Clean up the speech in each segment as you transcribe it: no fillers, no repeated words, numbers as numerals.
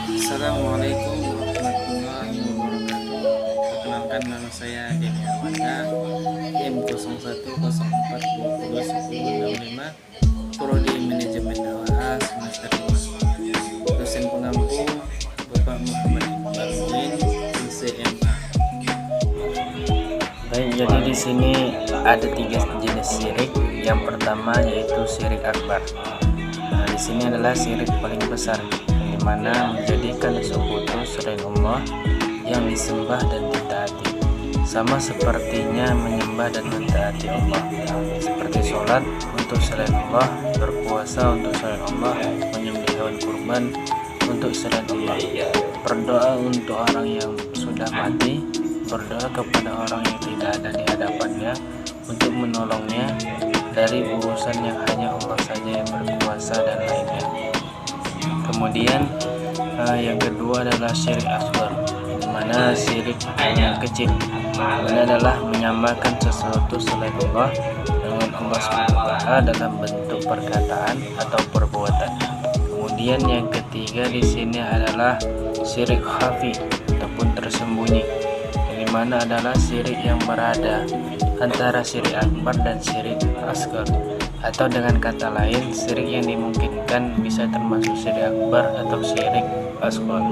Assalamualaikum warahmatullahi wabarakatuh. Perkenalkan, nama saya Denny Armanda, M0104201065, Prodi Manajemen Dakwah semester 5. Dosen pengampu Bapak Muhammad Iqbaluddin, SMA. Baik, jadi di sini ada 3 jenis syirik. Yang pertama yaitu syirik akbar. Nah, di sini adalah syirik paling besar, di mana menjadikan sekutu selain Allah yang disembah dan ditaati, sama sepertinya menyembah dan mentaati Allah, seperti sholat untuk selain Allah, berpuasa untuk selain Allah, menyembelih hewan kurban untuk selain Allah, berdoa untuk orang yang sudah mati, berdoa kepada orang yang tidak ada di hadapannya untuk menolongnya dari urusan yang hanya Allah saja yang berkuasa dan lainnya. Kemudian yang kedua adalah syirik asghar, di mana syirik yang kecil, ini adalah menyamakan sesuatu selain Allah dengan Allah SWT dalam bentuk perkataan atau perbuatan. Kemudian yang ketiga di sini adalah syirik khafi ataupun tersembunyi, di mana adalah syirik yang berada antara syirik akbar dan syirik asghar, atau dengan kata lain syirik yang dimungkinkan bisa termasuk syirik akbar atau syirik asghar.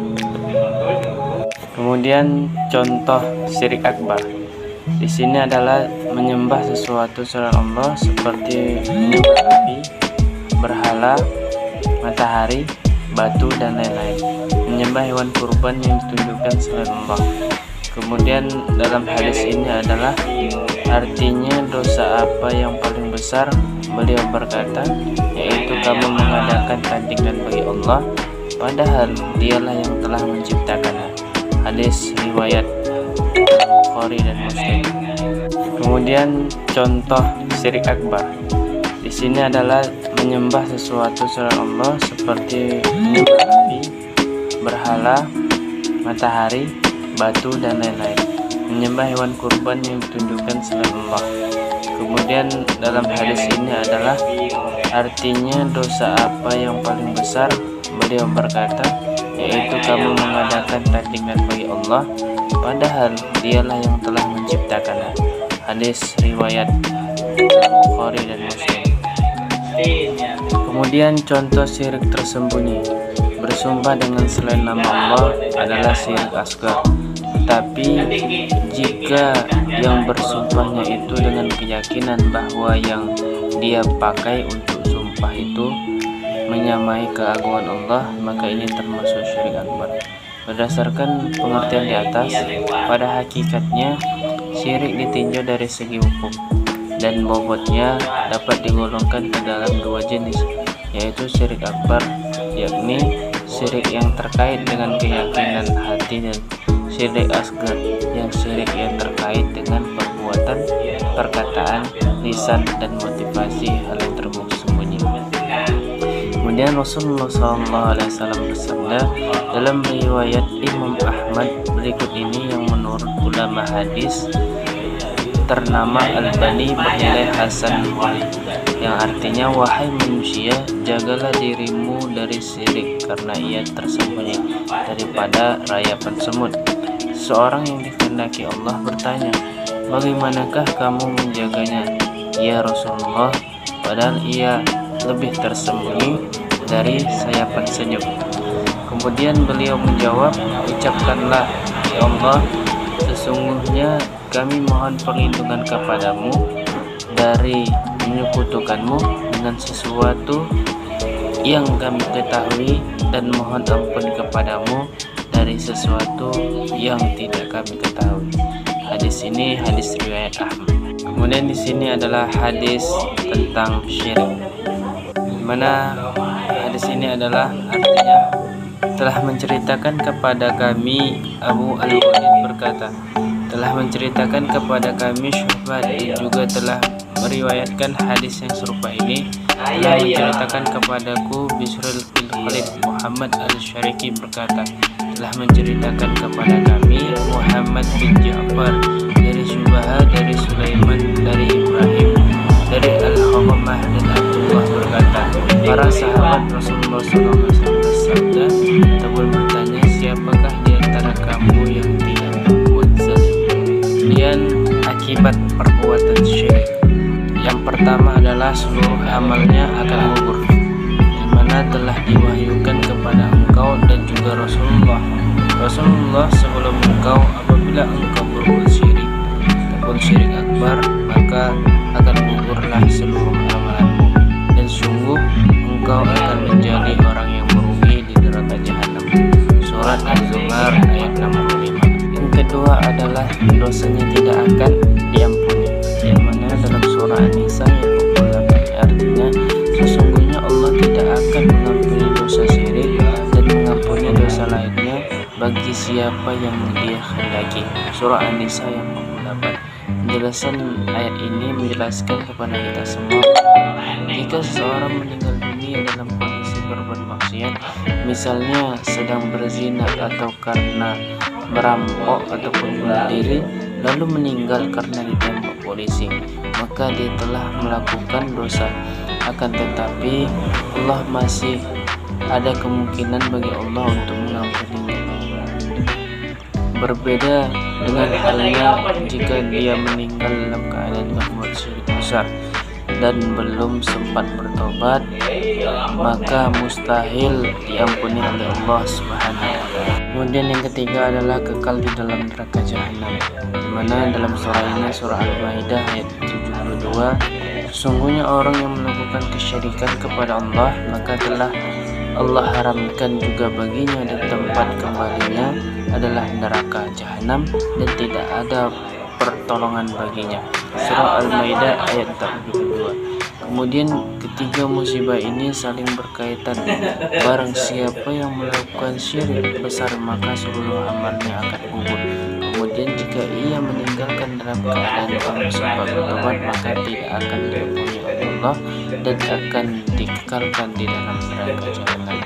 Kemudian contoh syirik akbar di sini adalah menyembah sesuatu selain Allah seperti menyembah api, berhala, matahari, batu dan lain-lain, menyembah hewan kurban yang ditunjukkan selain Allah. Kemudian dalam hadis ini adalah artinya dosa apa yang paling besar? Beliau berkata, yaitu kamu mengadakan tandingan bagi Allah padahal dialah yang telah menciptakannya. Hadis riwayat Bukhari dan Muslim. Kemudian contoh syirik akbar di sini adalah menyembah sesuatu selain Allah seperti menyembah api, berhala, matahari, batu dan lain-lain, menyembah hewan kurban yang ditunjukkan selain Allah. Kemudian dalam hadis ini adalah artinya dosa apa yang paling besar? Beliau berkata, yaitu kamu mengadakan tandingan bagi Allah padahal dialah yang telah menciptakannya. Hadis riwayat Bukhari dan Muslim. Kemudian contoh syirik tersembunyi, bersumpah dengan selain nama Allah adalah syirik asghar. Tetapi jika yang bersumpahnya itu dengan keyakinan bahwa yang dia pakai untuk sumpah itu menyamai keagungan Allah, maka ini termasuk syirik akbar. Berdasarkan pengertian di atas, pada hakikatnya syirik ditinjau dari segi hukum dan bobotnya dapat digolongkan ke dalam 2 jenis, yaitu syirik akbar, yakni syirik yang terkait dengan keyakinan hati, dan syirik asghar yang syirik yang terkait dengan perbuatan, perkataan, lisan dan motivasi hal yang tersembunyi. Kemudian Rasulullah SAW bersabda dalam riwayat Imam Ahmad berikut ini, yang menurut ulama hadis ternama Al-Bani bernilai hasan, yang artinya, wahai manusia, jagalah dirimu dari syirik karena ia tersembunyi daripada rayapan semut. Seorang yang dikehendaki Allah bertanya, bagaimanakah kamu menjaganya ya Rasulullah, padahal ia lebih tersembunyi dari sayapan senyum. Kemudian beliau menjawab, ucapkanlah, ya Allah, sesungguhnya kami mohon perlindungan kepadamu dari menyekutukanmu dengan sesuatu yang kami ketahui, dan mohon ampun kepadamu dari sesuatu yang tidak kami ketahui. Hadis ini hadis riwayat Ahmad. Kemudian di sini adalah hadis tentang syirik, di mana hadis ini adalah artinya, telah menceritakan kepada kami Abu Al-Walid berkata, telah menceritakan kepada kami Syu'bah, dan juga telah meriwayatkan hadis yang serupa ini, telah menceritakan kepadaku Bisrul bin Khalid Muhammad Al-Syariki berkata, telah menceritakan kepada kami Muhammad bin Ja'far dari Syu'bah, dari Sulaiman, dari Ibrahim, dari Al-Hamamah dan Abdullah berkata, para sahabat Rasulullah SAW bersabda ataupun bertanya pertama adalah seluruh amalnya akan gugur, di mana telah diwahyukan kepada engkau dan juga Rasulullah sebelum engkau, apabila engkau berbuat syirik ataupun syirik akbar, maka akan gugurlah seluruh amalanmu, dan sungguh engkau akan menjadi orang yang merugi di neraka jahanam. Surat Az-Zumar ayat 65. Yang kedua adalah dosanya tidak akan diampuni, yang mana dalam surah An-Nisa ayat 28, artinya sesungguhnya Allah tidak akan mengampuni dosa syirik dan mengampuni dosa lainnya bagi siapa yang Dia kehendaki. Surah An-Nisa ayat 48. Penjelasan ayat ini menjelaskan kepada kita semua jika seseorang meninggal dunia dalam kondisi berbuat maksiat, misalnya sedang berzina atau karena merampok ataupun bunuh diri, lalu meninggal karena ditembak polisi, maka dia telah melakukan dosa. Akan tetapi Allah masih ada kemungkinan bagi Allah untuk mengampuninya. Berbeda dengan halnya jika dia meninggal dalam keadaan berbuat syirik besar dan belum sempat bertobat, maka mustahil diampuni oleh Allah Subhanahu wa taala. Kemudian yang ketiga adalah kekal di dalam neraka jahanam, di mana dalam surah ini, surah Al-Maidah ayat 72, sesungguhnya orang yang melakukan kesyirikan kepada Allah, maka telah Allah haramkan juga baginya dan tempat kembalinya adalah neraka jahanam dan tidak ada pertolongan baginya. Surah Al-Maidah ayat 42. Kemudian ketiga musibah ini saling berkaitan. Barang siapa yang melakukan syirik besar, maka seluruh amalnya akan gugur. Kemudian jika ia meninggalkan dalam keadaan tanpa sebab bertobat, maka tidak akan diampuni oleh Allah dan akan dikekalkan di dalam neraka jahanam.